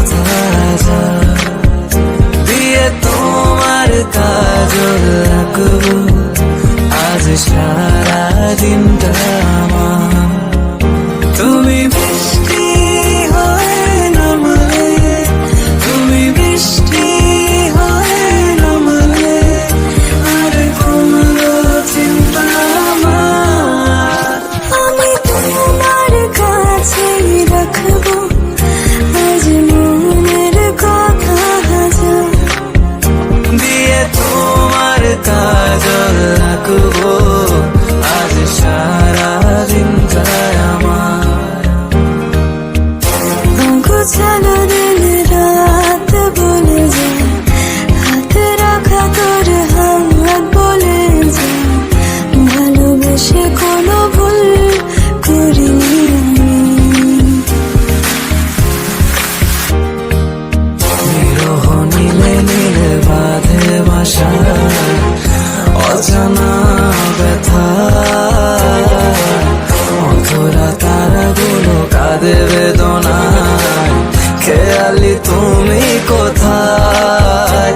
কোথায় যায়, দিয়ে তোমার কাজল আঁকবো আজ সারা দিনটা আমার। তুমি বৃষ্টি হয়ে নামলে, তুমি বৃষ্টি হয়ে নামলে, আর কোনো চিন্তা আমার। আমি তোমার কাছে রাখবো আজ মনের কথা হাজার, দিয়ে তোমার কাজল আঁকবো আজ সারা দিনটা আমার। গোছানো দিন রাত বলে যায়, হাত রাখা তোর হাত বলে যায়, ভালোবেসে কোনো ভুল করিনি আমি। বিরহ নীলে নীলে বাঁধে বাসা, অজানা ব্যথা, অধরা তারাগুলো কাঁদে বেদনায়, খেয়ালি তুমি কোথায়।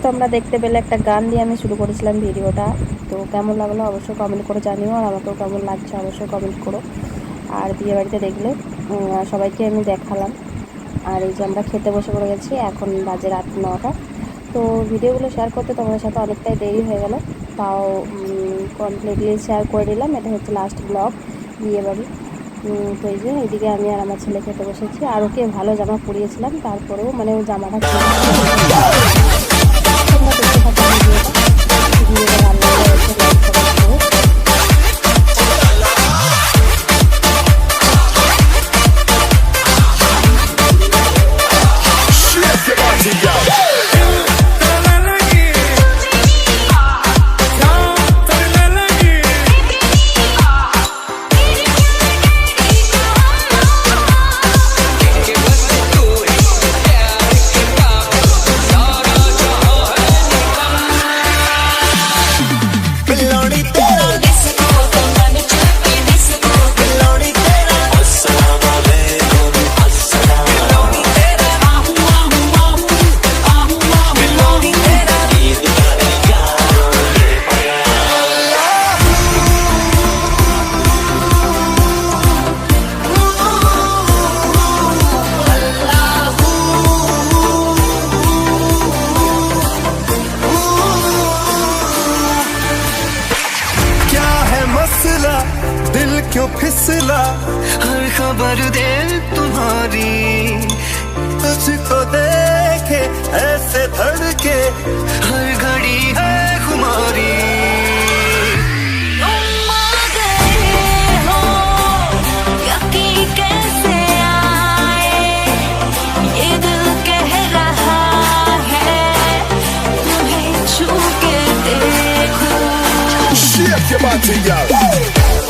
তোমরা দেখতে পেলে একটা গান দিয়ে আমি শুরু করেছিলাম ভিডিওটা। তো কেমন লাগলো অবশ্যই কমেন্ট করে জানিও, আর আমাকেও কেমন লাগছে অবশ্যই কমেন্ট করো। আর বিয়ে বাড়িতে দেখলে সবাইকে আমি দেখালাম। আর এই যে আমরা খেতে বসে পড়ে গেছি, এখন বাজে রাত 9টা। তো ভিডিওগুলো শেয়ার করতে তোমাদের সাথে অনেকটাই দেরি হয়ে গেল, তাও কমপ্লিটলি শেয়ার করে দিলাম। এটা হচ্ছে লাস্ট ব্লগ বিয়ে বাড়ি। তো এই যে এইদিকে আমি আর আমার ছেলে খেতে বসেছি, আর ওকে ভালো জামা পরিয়েছিলাম, তারপরেও মানে ওই জামাটা दिल क्यों फिसला, हर खबर दे तुम्हारी, तुझको देखे ऐसे धड़के, हर घड़ी है खुमारी।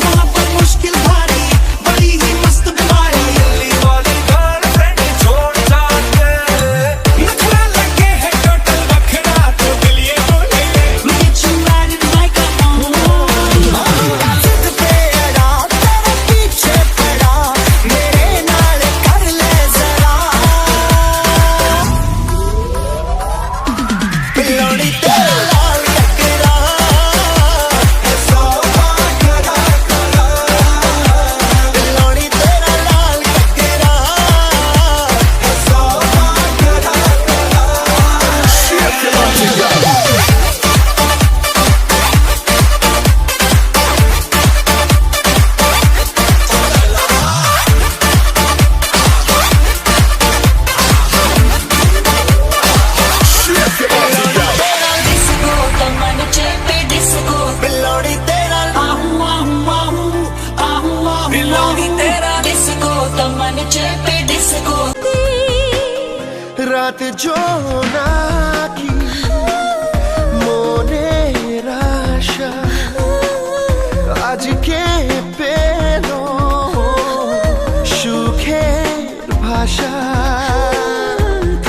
मोहब्बत मुश्किल भारी, बड़ी ही मस्त बीमारी, दिल्ली वाली गर्लफ्रेंड छोड़ जाके, नखरा लगे है टोटल बखरा, तो दिल ये बोले get you married like a जिद पे अड़ा, तेरे पीछे पड़ा, मेरे नाल कर ले जरा, बिलोड़ी तेरा लाल टकरा। রাত জোনাকি মনের আশা আজকে পেল সুখের ভাষা,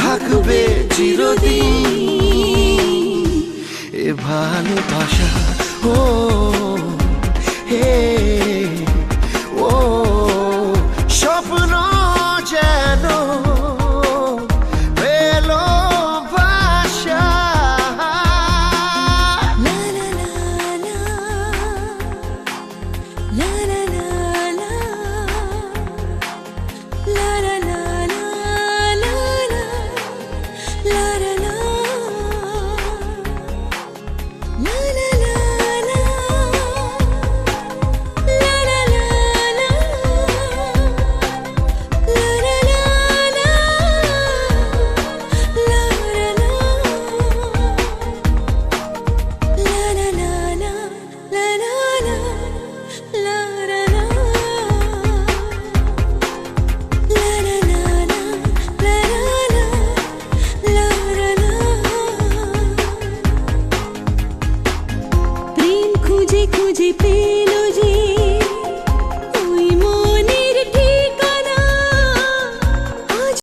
থাকবে চিরদিন এ ভালোবাসা। ও